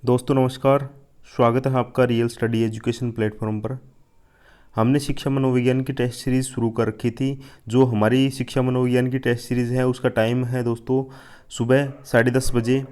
दोस्तों नमस्कार, स्वागत है आपका रियल स्टडी एजुकेशन प्लेटफॉर्म पर। हमने शिक्षा मनोविज्ञान की टेस्ट सीरीज़ शुरू कर रखी थी। जो हमारी शिक्षा मनोविज्ञान की टेस्ट सीरीज़ है उसका टाइम है दोस्तों सुबह 10:30 बजे।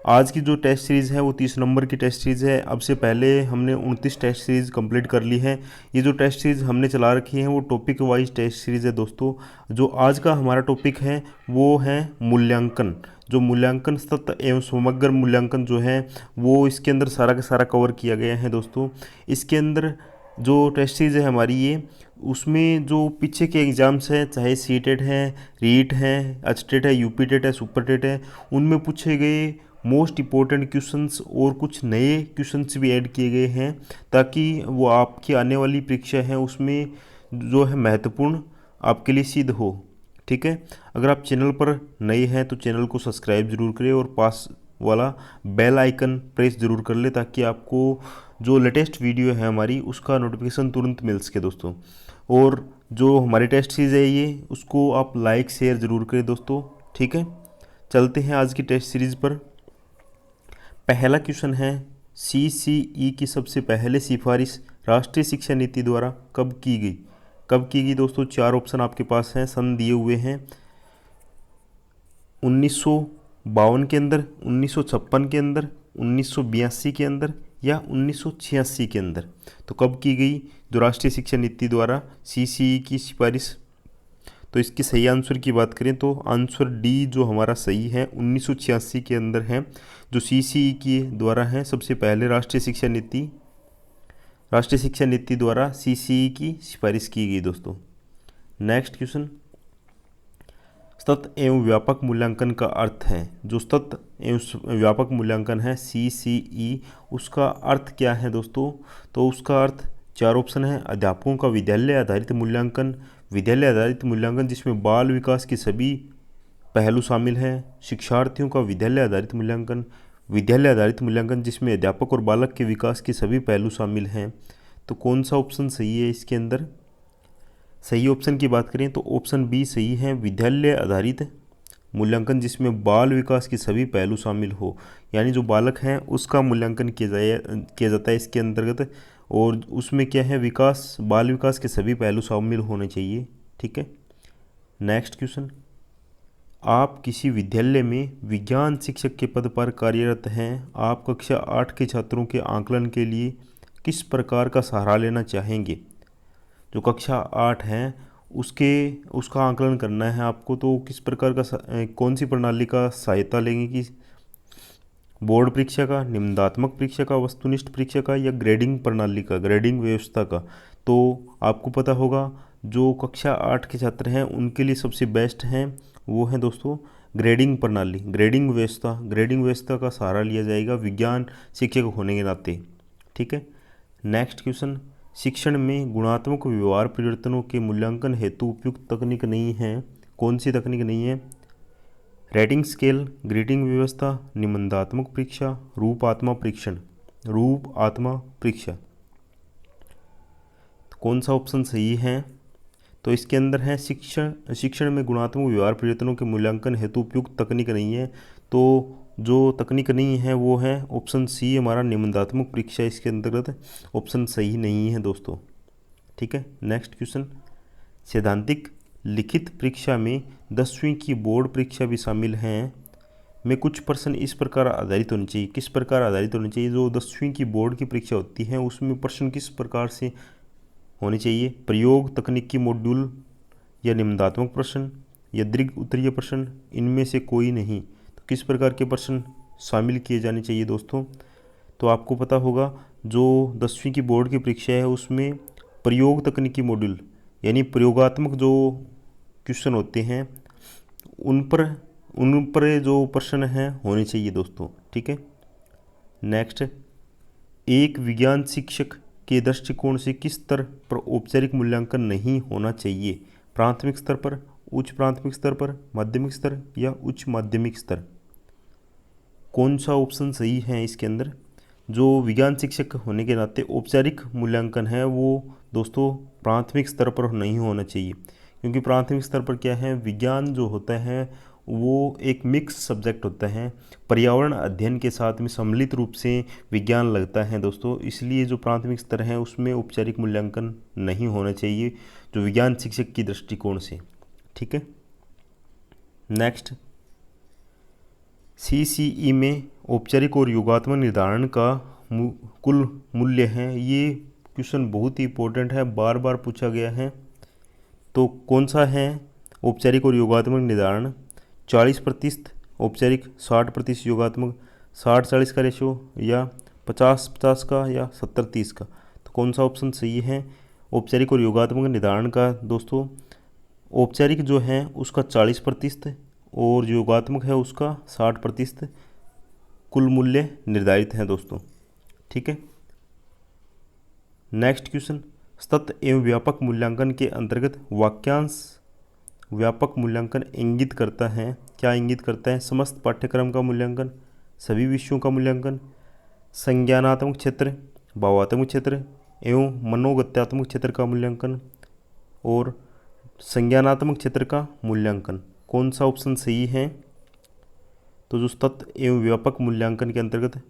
आज की जो टेस्ट सीरीज़ है वो 30 नंबर की टेस्ट सीरीज़ है। अब से पहले हमने 29 टेस्ट सीरीज़ कंप्लीट कर ली है। ये जो टेस्ट सीरीज़ हमने चला रखी है वो टॉपिक वाइज टेस्ट सीरीज़ है दोस्तों। जो आज का हमारा टॉपिक है वो है मूल्यांकन। जो मूल्यांकन तत्व एवं समग्र मूल्यांकन जो है वो इसके अंदर सारा का सारा कवर किया गया है दोस्तों। इसके अंदर जो टेस्ट सीरीज़ है हमारी ये, उसमें जो पीछे के एग्ज़ाम्स हैं, चाहे सीटेट है, रीट है, एचटेट है, यूपीटेट है, सुपरटेट है, उनमें पूछे गए मोस्ट इम्पोर्टेंट क्वेश्चंस और कुछ नए क्वेश्चंस भी ऐड किए गए हैं, ताकि वो आपकी आने वाली परीक्षा है उसमें जो है महत्वपूर्ण आपके लिए सिद्ध हो। ठीक है, अगर आप चैनल पर नए हैं तो चैनल को सब्सक्राइब जरूर करें और पास वाला बेल आइकन प्रेस जरूर कर ले, ताकि आपको जो लेटेस्ट वीडियो है हमारी उसका नोटिफिकेशन तुरंत मिल सके दोस्तों। और जो हमारी टेस्ट सीरीज़ है ये, उसको आप लाइक शेयर ज़रूर करें दोस्तों। ठीक है, चलते हैं आज की टेस्ट सीरीज़ पर। पहला क्वेश्चन है, CCE की सबसे पहले सिफारिश राष्ट्रीय शिक्षा नीति द्वारा कब की गई? कब की गई दोस्तों? 4 ऑप्शन आपके पास हैं, सन दिए हुए हैं। 1952 के अंदर, 1956 के अंदर, 1982 के अंदर या 1986 के अंदर। तो कब की गई जो राष्ट्रीय शिक्षा नीति द्वारा CCE की सिफारिश? तो इसकी सही आंसर की बात करें तो आंसर डी जो हमारा सही है 1986 के अंदर है, जो CCE के द्वारा है सबसे पहले राष्ट्रीय शिक्षा नीति द्वारा CCE की सिफारिश की गई दोस्तों। नेक्स्ट क्वेश्चन, सतत एवं व्यापक मूल्यांकन का अर्थ है। जो सतत एवं व्यापक मूल्यांकन है CCE, उसका अर्थ क्या है दोस्तों? तो उसका अर्थ 4 ऑप्शन है। अध्यापकों का विद्यालय आधारित मूल्यांकन, विद्यालय आधारित मूल्यांकन जिसमें बाल विकास के सभी पहलू शामिल हैं। शिक्षार्थियों का विद्यालय आधारित मूल्यांकन, विद्यालय आधारित मूल्यांकन जिसमें अध्यापक और बालक के विकास के सभी पहलू शामिल हैं। तो कौन सा ऑप्शन सही है इसके अंदर? सही ऑप्शन की बात करें तो ऑप्शन बी सही है, विद्यालय आधारित मूल्यांकन जिसमें बाल विकास के सभी पहलू शामिल हो। यानी जो बालक हैं उसका मूल्यांकन किया जाता है इसके अंतर्गत, और उसमें क्या है, विकास, बाल विकास के सभी पहलू शामिल होने चाहिए। ठीक है, नेक्स्ट क्वेश्चन, आप किसी विद्यालय में विज्ञान शिक्षक के पद पर कार्यरत हैं। आप कक्षा 8 के छात्रों के आकलन के लिए किस प्रकार का सहारा लेना चाहेंगे? जो कक्षा 8 है उसका आकलन करना है आपको, तो किस प्रकार का कौन सी प्रणाली का सहायता लेंगे? कि बोर्ड परीक्षा का, निबंधात्मक परीक्षा का, वस्तुनिष्ठ परीक्षा का, या ग्रेडिंग प्रणाली का, ग्रेडिंग व्यवस्था का? तो आपको पता होगा जो कक्षा 8 के छात्र हैं उनके लिए सबसे बेस्ट हैं वो है दोस्तों ग्रेडिंग प्रणाली, ग्रेडिंग व्यवस्था का सहारा लिया जाएगा विज्ञान शिक्षक होने के नाते। ठीक है, नेक्स्ट क्वेश्चन, शिक्षण में गुणात्मक व्यवहार परिवर्तनों के मूल्यांकन हेतु उपयुक्त तकनीक नहीं है। कौन सी तकनीक नहीं है? रेटिंग स्केल, ग्रेडिंग व्यवस्था, निबंधात्मक परीक्षा, रूपात्मक परीक्षा। तो कौन सा ऑप्शन सही है? तो इसके अंदर है शिक्षण में गुणात्मक व्यवहार परिवर्तनों के मूल्यांकन हेतु उपयुक्त तकनीक नहीं है। तो जो तकनीक नहीं है वो है ऑप्शन सी हमारा, निबंधात्मक परीक्षा। इसके अंतर्गत ऑप्शन सही नहीं है दोस्तों। ठीक है, नेक्स्ट क्वेश्चन, सैद्धांतिक लिखित परीक्षा में 10वीं की बोर्ड परीक्षा भी शामिल हैं में कुछ प्रश्न इस प्रकार आधारित होने चाहिए। किस प्रकार आधारित होने चाहिए? जो 10वीं की बोर्ड की परीक्षा होती है उसमें प्रश्न किस प्रकार से होने चाहिए? प्रयोग, तकनीकी मॉड्यूल, या निबंधात्मक प्रश्न, या दीर्घ उत्तरीय प्रश्न, इनमें से कोई नहीं। तो किस प्रकार के प्रश्न शामिल किए जाने चाहिए दोस्तों? तो आपको पता होगा जो 10वीं की बोर्ड की परीक्षा है उसमें प्रयोग तकनीकी मॉड्यूल यानी प्रयोगात्मक जो क्वेश्चन होते हैं उन पर जो प्रश्न हैं होने चाहिए दोस्तों। ठीक है, नेक्स्ट, एक विज्ञान शिक्षक के दृष्टिकोण से किस स्तर पर औपचारिक मूल्यांकन नहीं होना चाहिए? प्राथमिक स्तर पर, उच्च प्राथमिक स्तर पर, माध्यमिक स्तर, या उच्च माध्यमिक स्तर? कौन सा ऑप्शन सही है इसके अंदर? जो विज्ञान शिक्षक होने के नाते औपचारिक मूल्यांकन है वो दोस्तों प्राथमिक स्तर पर नहीं होना चाहिए, क्योंकि प्राथमिक स्तर पर क्या है, विज्ञान जो होता है वो एक मिक्स सब्जेक्ट होता है, पर्यावरण अध्ययन के साथ में सम्मिलित रूप से विज्ञान लगता है दोस्तों, इसलिए जो प्राथमिक स्तर है उसमें औपचारिक मूल्यांकन नहीं होना चाहिए जो विज्ञान शिक्षक की दृष्टिकोण से। ठीक है। नेक्स्ट, CCE में औपचारिक और योगात्मक निर्धारण का कुल मूल्य है। ये क्वेश्चन बहुत ही इंपॉर्टेंट है, बार बार पूछा गया है। तो कौन सा है औपचारिक और योगात्मक निर्धारण? 40% औपचारिक, 60% योगात्मक, 60-40 का रेशो, या 50-50 का, या 70-30 का। तो कौन सा ऑप्शन सही है औपचारिक और योगात्मक निर्धारण का? दोस्तों औपचारिक जो है उसका 40% और जो योगात्मक है उसका 60% कुल मूल्य निर्धारित है दोस्तों। ठीक है। नेक्स्ट क्वेश्चन, सतत एवं व्यापक मूल्यांकन के अंतर्गत वाक्यांश व्यापक मूल्यांकन इंगित करता है, क्या इंगित करता है? समस्त पाठ्यक्रम का मूल्यांकन, सभी विषयों का मूल्यांकन, संज्ञानात्मक क्षेत्र, भावात्मक क्षेत्र एवं मनोगत्यात्मक क्षेत्र का मूल्यांकन, और संज्ञानात्मक क्षेत्र का मूल्यांकन। कौन सा ऑप्शन सही है? तो जो सतत एवं व्यापक मूल्यांकन के अंतर्गत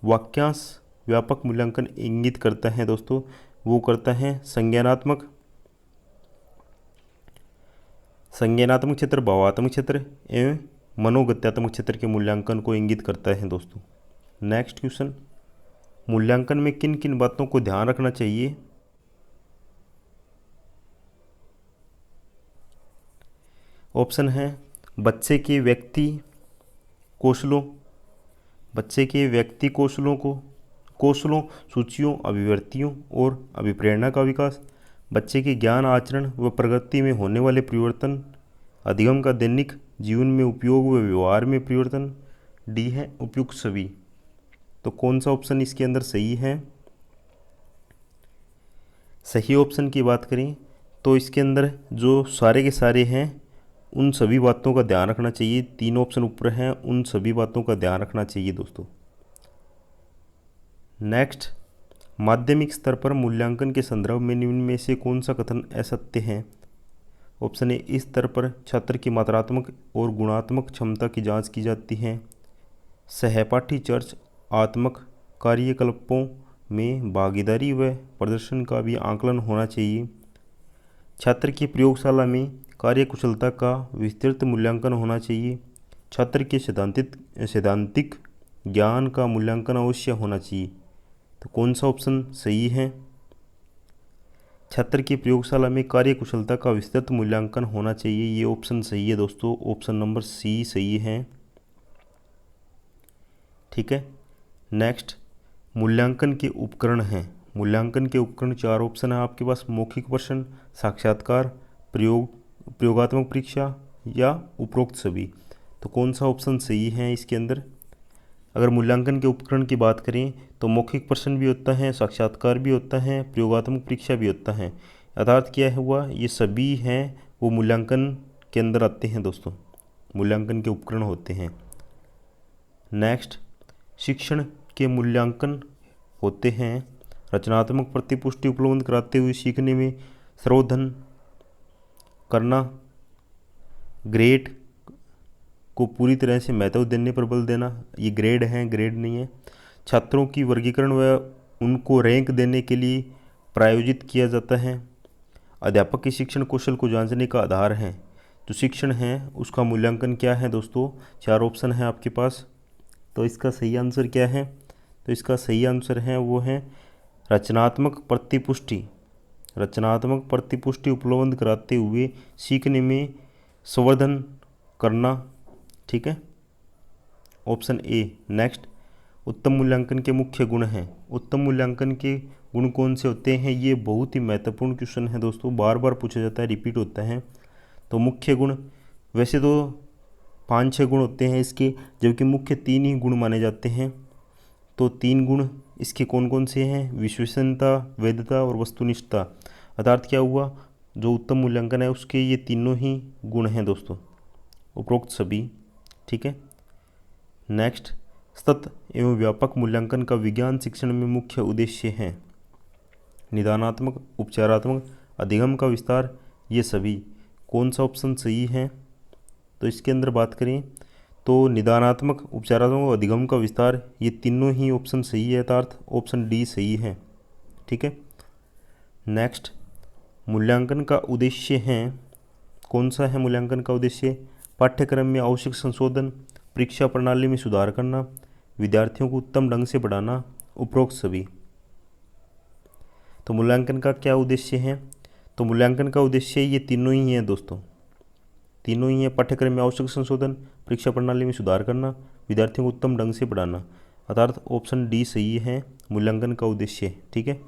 वाक्यांश व्यापक मूल्यांकन इंगित करता है दोस्तों, वो करता है संज्ञानात्मक क्षेत्र, भावात्मक क्षेत्र एवं मनोगत्यात्मक क्षेत्र के मूल्यांकन को इंगित करता है दोस्तों। नेक्स्ट क्वेश्चन, मूल्यांकन में किन किन बातों को ध्यान रखना चाहिए? ऑप्शन है बच्चे के व्यक्ति कौशलों, सूचियों, अभिव्यक्तियों और अभिप्रेरणा का विकास, बच्चे के ज्ञान, आचरण व प्रगति में होने वाले परिवर्तन, अधिगम का दैनिक जीवन में उपयोग व व्यवहार में परिवर्तन। डी है उपयुक्त सभी। तो कौन सा ऑप्शन इसके अंदर सही है? सही ऑप्शन की बात करें तो इसके अंदर जो सारे के सारे हैं उन सभी बातों का ध्यान रखना चाहिए। 3 ऑप्शन ऊपर हैं, उन सभी बातों का ध्यान रखना चाहिए दोस्तों। नेक्स्ट, माध्यमिक स्तर पर मूल्यांकन के संदर्भ में निम्न में से कौन सा कथन असत्य है? ऑप्शन ए, इस स्तर पर छात्र की मात्रात्मक और गुणात्मक क्षमता की जांच की जाती है। सहपाठी चर्चात्मक कार्यकलापों में भागीदारी व प्रदर्शन का भी आकलन होना चाहिए। छात्र की प्रयोगशाला में कार्यकुशलता का विस्तृत मूल्यांकन होना चाहिए। छात्र के सैद्धांतिक ज्ञान का मूल्यांकन अवश्य होना चाहिए। तो कौन सा ऑप्शन सही है? छात्र की प्रयोगशाला में कार्यकुशलता का विस्तृत मूल्यांकन होना चाहिए, ये ऑप्शन सही है दोस्तों। ऑप्शन नंबर सी सही है। ठीक है। नेक्स्ट, मूल्यांकन के उपकरण हैं। मूल्यांकन के उपकरण 4 ऑप्शन है आपके पास: मौखिक प्रश्न, साक्षात्कार, प्रयोगात्मक परीक्षा या उपरोक्त सभी। तो कौन सा ऑप्शन सही है इसके अंदर? अगर मूल्यांकन के उपकरण की बात करें तो मौखिक प्रश्न भी होता है, साक्षात्कार भी होता है, प्रयोगात्मक परीक्षा भी होता है। अर्थात क्या हुआ, ये सभी हैं वो मूल्यांकन के अंदर आते हैं दोस्तों, मूल्यांकन के उपकरण होते हैं। नेक्स्ट, शिक्षण के मूल्यांकन होते हैं रचनात्मक प्रतिपुष्टि उपलब्ध कराते हुए सीखने में संवर्धन करना, ग्रेड को पूरी तरह से महत्व देने पर बल देना, ये ग्रेड है, ग्रेड नहीं है। छात्रों की वर्गीकरण व उनको रैंक देने के लिए प्रायोजित किया जाता है। अध्यापक के शिक्षण कौशल को जांचने का आधार है। जो शिक्षण है उसका मूल्यांकन क्या है दोस्तों? 4 ऑप्शन है आपके पास। तो इसका सही आंसर क्या है? तो इसका सही आंसर है वो है रचनात्मक प्रतिपुष्टि उपलब्ध कराते हुए सीखने में संवर्धन करना। ठीक है, ऑप्शन ए। नेक्स्ट, उत्तम मूल्यांकन के मुख्य गुण हैं। उत्तम मूल्यांकन के गुण कौन से होते हैं? ये बहुत ही महत्वपूर्ण क्वेश्चन है दोस्तों, बार बार पूछा जाता है, रिपीट होता है। तो मुख्य गुण, वैसे तो 5-6 गुण होते हैं इसके, जबकि मुख्य 3 ही गुण माने जाते हैं। तो 3 गुण इसके कौन कौन से हैं? विश्वसनीयता, वैधता और वस्तुनिष्ठता। अर्थात क्या हुआ, जो उत्तम मूल्यांकन है उसके ये तीनों ही गुण हैं दोस्तों, उपरोक्त सभी। ठीक है। नेक्स्ट, सतत एवं व्यापक मूल्यांकन का विज्ञान शिक्षण में मुख्य उद्देश्य है निदानात्मक, उपचारात्मक, अधिगम का विस्तार, ये सभी। कौन सा ऑप्शन सही है? तो इसके अंदर बात करें तो निदानात्मक, उपचारात्मक और अधिगम का विस्तार, ये तीनों ही ऑप्शन सही है, अर्थात ऑप्शन डी सही है। ठीक है। नेक्स्ट, मूल्यांकन का उद्देश्य है, कौन सा है मूल्यांकन का उद्देश्य? पाठ्यक्रम में आवश्यक संशोधन, परीक्षा प्रणाली में सुधार करना, विद्यार्थियों को उत्तम ढंग से पढ़ाना, उपरोक्त सभी। तो मूल्यांकन का क्या उद्देश्य है? तो मूल्यांकन का उद्देश्य ये तीनों ही हैं दोस्तों, तीनों ही हैं। पाठ्यक्रम में आवश्यक संशोधन, परीक्षा प्रणाली में सुधार करना, विद्यार्थियों को उत्तम ढंग से पढ़ाना, अर्थात ऑप्शन डी सही है मूल्यांकन का उद्देश्य। ठीक है।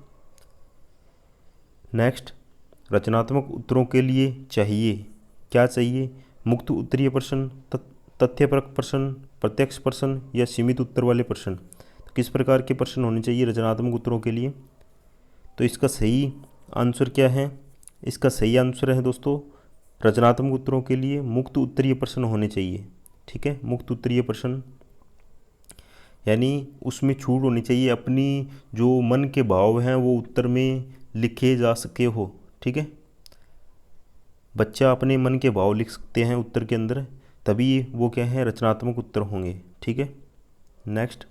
नेक्स्ट, रचनात्मक उत्तरों के लिए चाहिए, क्या चाहिए? मुक्त उत्तरीय प्रश्न, तथ्यपरक प्रश्न, प्रत्यक्ष प्रश्न या सीमित उत्तर वाले प्रश्न। तो किस प्रकार के प्रश्न होने चाहिए रचनात्मक उत्तरों के लिए? तो इसका सही आंसर क्या है? इसका सही आंसर है दोस्तों, रचनात्मक उत्तरों के लिए मुक्त उत्तरीय प्रश्न होने चाहिए। ठीक है, मुक्त उत्तरीय प्रश्न यानी उसमें छूट होनी चाहिए, अपनी जो मन के भाव हैं वो उत्तर में लिखे जा सके हो। ठीक है, बच्चा अपने मन के भाव लिख सकते हैं उत्तर के अंदर, तभी वो क्या है, रचनात्मक उत्तर होंगे। ठीक है। नेक्स्ट,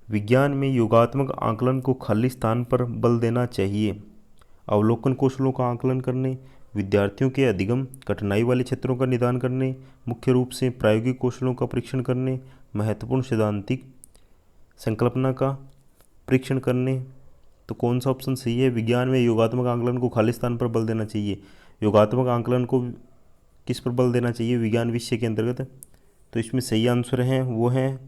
विज्ञान में योगात्मक आकलन को खाली स्थान पर बल देना चाहिए। अवलोकन कौशलों का आकलन करने, विद्यार्थियों के अधिगम कठिनाई वाले क्षेत्रों का निदान करने, मुख्य रूप से प्रायोगिक कौशलों का परीक्षण करने, महत्वपूर्ण सैद्धांतिक संकल्पना का परीक्षण करने। तो कौन सा ऑप्शन सही है? विज्ञान में योगात्मक आकलन को खाली स्थान पर बल देना चाहिए। योगात्मक आकलन को किस पर बल देना चाहिए विज्ञान विषय के अंतर्गत? तो इसमें सही आंसर है वो है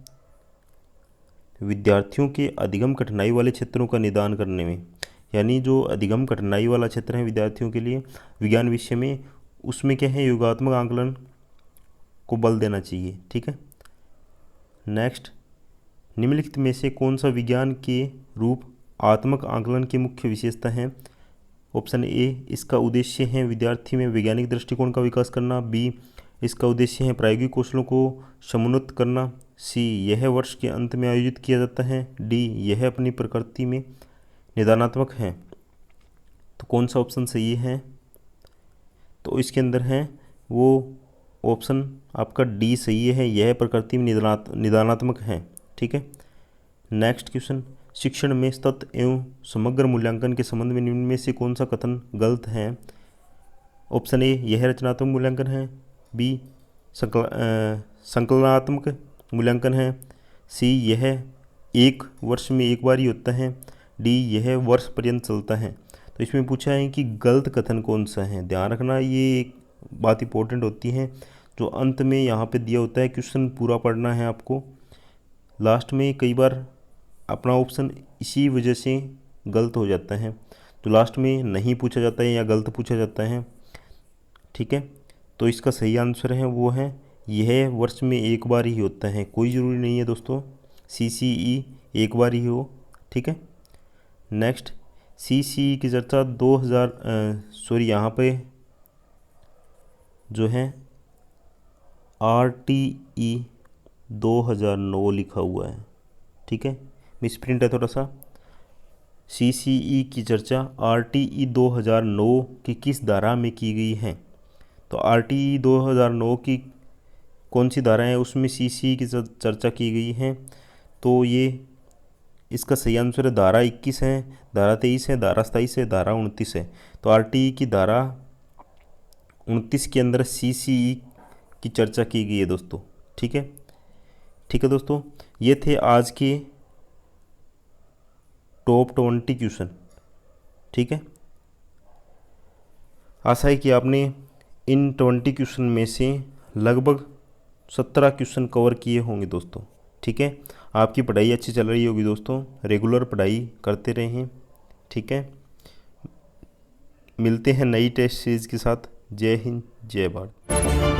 विद्यार्थियों के अधिगम कठिनाई वाले क्षेत्रों का निदान करने में, यानी जो अधिगम कठिनाई वाला क्षेत्र है विद्यार्थियों के लिए विज्ञान विषय में, उसमें क्या है, योगात्मक आकलन को बल देना चाहिए। ठीक है। नेक्स्ट, निम्नलिखित में से कौन सा विज्ञान के रूप आत्मक आकलन की मुख्य विशेषता है? ऑप्शन ए, इसका उद्देश्य है विद्यार्थी में वैज्ञानिक दृष्टिकोण का विकास करना। बी, इसका उद्देश्य है प्रायोगिक कौशलों को समुन्नत करना। सी, यह वर्ष के अंत में आयोजित किया जाता है। डी, यह अपनी प्रकृति में निदानात्मक है। तो कौन सा ऑप्शन सही है? तो इसके अंदर है वो ऑप्शन आपका डी सही है, यह प्रकृति में निदानात्मक है। ठीक है। नेक्स्ट क्वेश्चन, शिक्षण में सतत एवं समग्र मूल्यांकन के संबंध में निम्न में से कौन सा कथन गलत है? ऑप्शन ए, यह रचनात्मक मूल्यांकन है। बी, संकलनात्मक मूल्यांकन है। सी, यह एक वर्ष में एक बार ही होता है। डी, यह वर्ष पर्यंत चलता है। तो इसमें पूछा है कि गलत कथन कौन सा है। ध्यान रखना, ये एक बात इंपॉर्टेंट होती है, जो अंत में यहाँ पे दिया होता है, क्वेश्चन पूरा पढ़ना है आपको। लास्ट में कई बार अपना ऑप्शन इसी वजह से गलत हो जाता है, तो लास्ट में नहीं पूछा जाता है या गलत पूछा जाता है। ठीक है। तो इसका सही आंसर है वो है यह वर्ष में एक बार ही होता है। कोई ज़रूरी नहीं है दोस्तों CCE एक बार ही हो। ठीक है। नेक्स्ट, CCE की चर्चा 2000 यहाँ पे जो है RTE 2009 लिखा हुआ है। ठीक है, मिसप्रिंट है थोड़ा सा। CCE की चर्चा RTE 2009 की किस धारा में की गई है? तो RTE 2009 की कौन सी धारा है उसमें CCE की चर्चा की गई है? तो ये इसका सही आंसर है धारा 21 है, धारा 23 है, धारा 27 है, धारा 29 है। तो RTE की धारा 29 के अंदर CCE की चर्चा की गई है दोस्तों। ठीक है। ठीक है दोस्तों, ये थे आज के टॉप 20 क्वेश्चन। ठीक है, आशा है कि आपने इन 20 क्वेश्चन में से लगभग 17 क्वेश्चन कवर किए होंगे दोस्तों। ठीक है, आपकी पढ़ाई अच्छी चल रही होगी दोस्तों, रेगुलर पढ़ाई करते रहें। ठीक है, मिलते हैं नई टेस्ट सीरीज़ के साथ। जय हिंद, जय भारत।